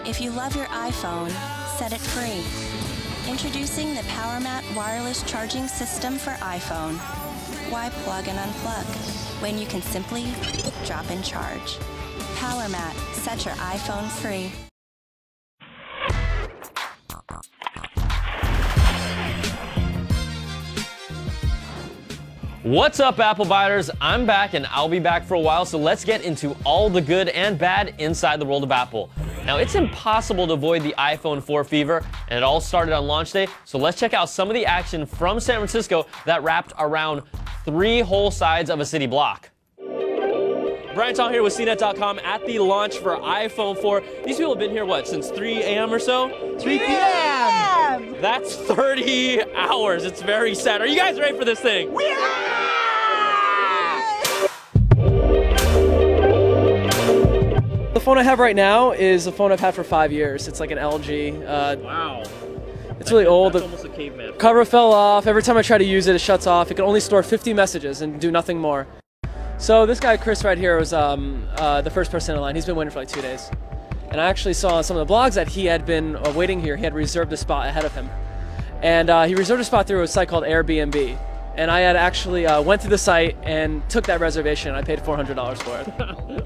If you love your iPhone, set it free. Introducing the PowerMat wireless charging system for iPhone. Why plug and unplug when you can simply drop and charge? PowerMat, set your iPhone free. What's up, Apple Biters? I'm back, and I'll be back for a while, so let's get into all the good and bad inside the world of Apple. Now, it's impossible to avoid the iPhone 4 fever, and it all started on launch day, so let's check out some of the action from San Francisco that wrapped around 3 whole sides of a city block. Brian Tong here with CNET.com at the launch for iPhone 4. These people have been here, what, since 3 a.m. or so? 3 p.m. That's 30 hours. It's very sad. Are you guys ready for this thing? We are! The phone I have right now is a phone I've had for 5 years. It's like an LG. Wow. It's really old. That's almost a caveman. Cover fell off. Every time I try to use it, it shuts off. It can only store 50 messages and do nothing more. So this guy, Chris, right here, was the first person in line. He's been waiting for like 2 days. And I actually saw on some of the blogs that he had been waiting here. He had reserved a spot ahead of him. And he reserved a spot through a site called Airbnb. And I had actually went to the site and took that reservation. I paid $400 for it.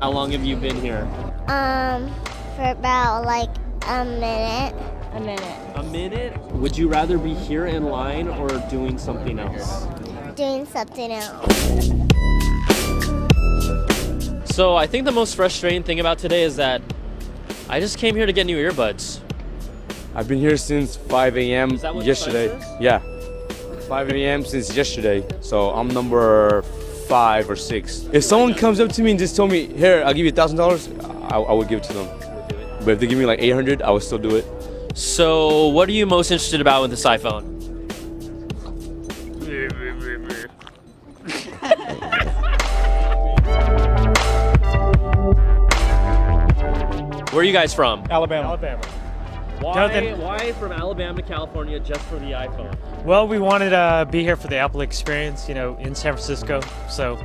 How long have you been here? For about like a minute. A minute. A minute? Would you rather be here in line or doing something else? Doing something else. So I think the most frustrating thing about today is that I just came here to get new earbuds. I've been here since 5 a.m. Is that what yesterday. the price is? Yeah, 5 a.m. since yesterday. So I'm number 5 or 6. If someone comes up to me and just told me, "Here, I'll give you $1,000," I would give it to them. But if they give me like 800, I would still do it. So what are you most interested about with this iPhone? Where are you guys from? Alabama. Why from Alabama to California just for the iPhone? Well, we wanted to be here for the Apple experience, you know, in San Francisco. So,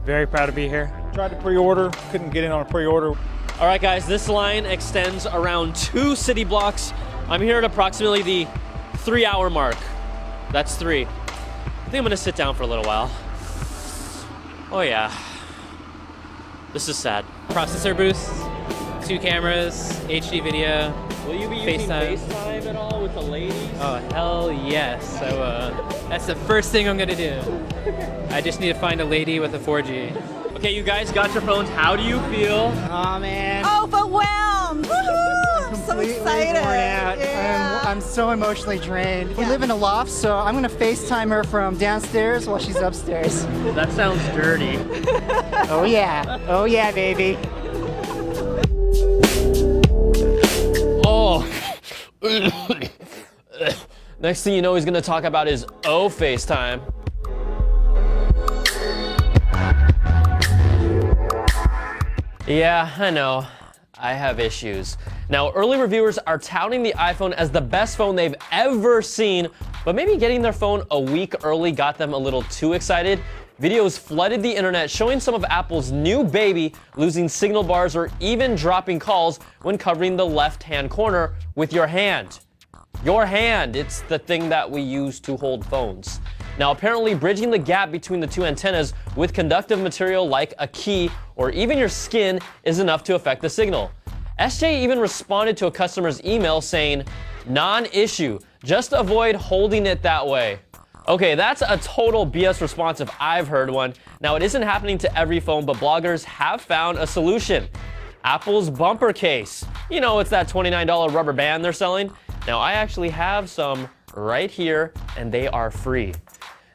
very proud to be here. Tried to pre-order, couldn't get in on a pre-order. All right, guys, this line extends around 2 city blocks. I'm here at approximately the 3-hour mark. That's 3. I think I'm gonna sit down for a little while. Oh yeah, this is sad. Processor boost, 2 cameras, HD video. Will you be using FaceTime at all with the ladies? Oh, hell yes. So that's the first thing I'm gonna do. I just need to find a lady with a 4G. Okay, you guys got your phones. How do you feel? Oh man. Overwhelmed! Woohoo! So excited! Yeah. I'm so emotionally drained. We live in a loft, so I'm gonna FaceTime her from downstairs while she's upstairs. That sounds dirty. Oh yeah, baby. Oh. Next thing you know, he's gonna talk about his FaceTime. Yeah, I know. I have issues. Now, early reviewers are touting the iPhone as the best phone they've ever seen, but maybe getting their phone a week early got them a little too excited. Videos flooded the internet showing some of Apple's new baby losing signal bars or even dropping calls when covering the left-hand corner with your hand. Your hand, it's the thing that we use to hold phones. Now, apparently bridging the gap between the 2 antennas with conductive material like a key or even your skin is enough to affect the signal. SJ even responded to a customer's email saying, "Non-issue, just avoid holding it that way." Okay, that's a total BS response if I've heard one. Now, it isn't happening to every phone, but bloggers have found a solution. Apple's bumper case. You know, it's that $29 rubber band they're selling. Now, I actually have some right here, and they are free.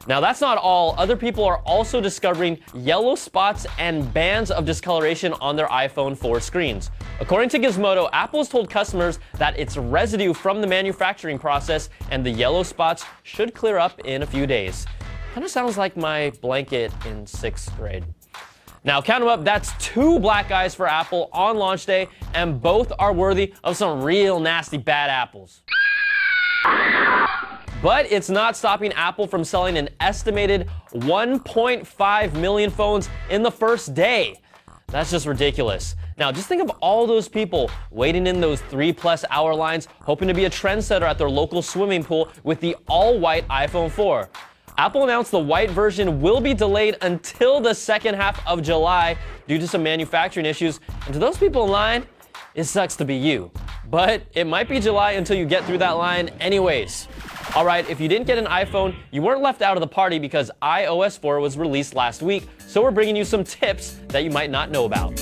Now, that's not all. Other people are also discovering yellow spots and bands of discoloration on their iPhone 4 screens. According to Gizmodo, Apple's told customers that it's residue from the manufacturing process and the yellow spots should clear up in a few days. Kind of sounds like my blanket in 6th grade. Now, count them up, that's 2 black eyes for Apple on launch day, and both are worthy of some real nasty bad apples. But it's not stopping Apple from selling an estimated 1.5 million phones in the first day. That's just ridiculous. Now, just think of all those people waiting in those 3+ hour lines, hoping to be a trendsetter at their local swimming pool with the all-white iPhone 4. Apple announced the white version will be delayed until the second half of July due to some manufacturing issues. And to those people in line, it sucks to be you. But it might be July until you get through that line anyways. All right, if you didn't get an iPhone, you weren't left out of the party because iOS 4 was released last week, so we're bringing you some tips that you might not know about.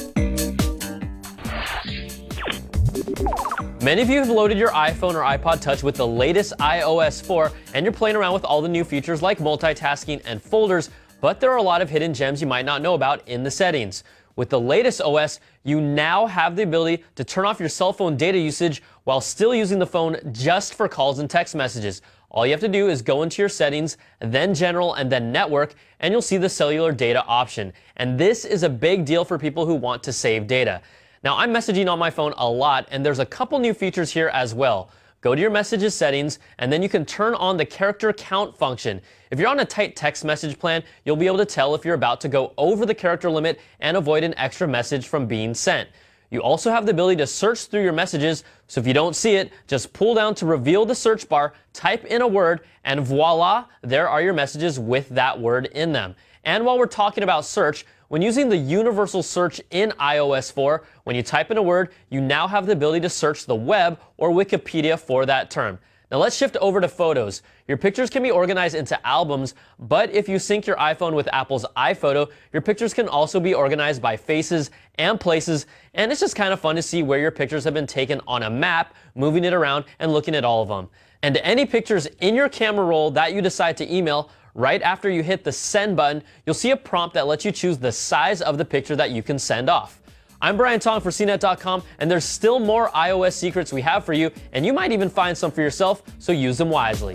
Many of you have loaded your iPhone or iPod Touch with the latest iOS 4, and you're playing around with all the new features like multitasking and folders, but there are a lot of hidden gems you might not know about in the settings. With the latest OS, you now have the ability to turn off your cell phone data usage while still using the phone just for calls and text messages. All you have to do is go into your settings, then general, and then network, and you'll see the cellular data option. And this is a big deal for people who want to save data. Now, I'm messaging on my phone a lot, and there's a couple new features here as well. Go to your messages settings, and then you can turn on the character count function. If you're on a tight text message plan, you'll be able to tell if you're about to go over the character limit and avoid an extra message from being sent. You also have the ability to search through your messages, so if you don't see it, just pull down to reveal the search bar, type in a word, and voila, there are your messages with that word in them. And while we're talking about search, when using the universal search in iOS 4, when you type in a word, you now have the ability to search the web or Wikipedia for that term. Now let's shift over to photos. Your pictures can be organized into albums, but if you sync your iPhone with Apple's iPhoto, your pictures can also be organized by faces and places, and it's just kind of fun to see where your pictures have been taken on a map, moving it around and looking at all of them. And any pictures in your camera roll that you decide to email, right after you hit the send button, you'll see a prompt that lets you choose the size of the picture that you can send off. I'm Brian Tong for CNET.com, and there's still more iOS secrets we have for you, and you might even find some for yourself, so use them wisely.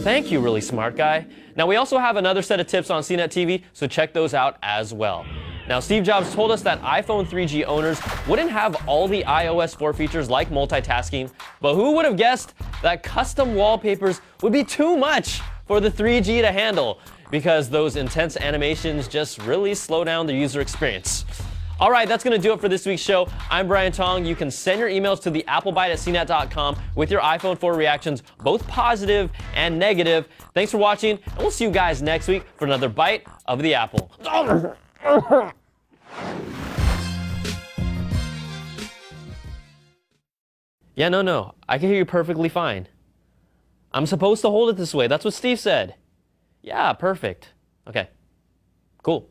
Thank you, really smart guy. Now, we also have another set of tips on CNET TV, so check those out as well. Now, Steve Jobs told us that iPhone 3G owners wouldn't have all the iOS 4 features like multitasking, but who would have guessed that custom wallpapers would be too much for the 3G to handle, because those intense animations just really slow down the user experience. All right, that's going to do it for this week's show. I'm Brian Tong. You can send your emails to the Byte at CNET.com with your iPhone 4 reactions, both positive and negative. Thanks for watching, and we'll see you guys next week for another Bite of the Apple. Yeah, no, I can hear you perfectly fine. I'm supposed to hold it this way. That's what Steve said. Yeah, perfect. Okay, cool.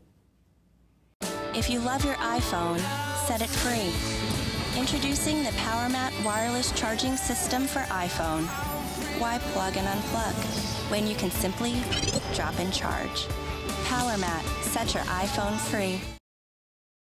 If you love your iPhone, set it free. Introducing the PowerMat wireless charging system for iPhone. Why plug and unplug when you can simply drop and charge? PowerMat, set your iPhone free.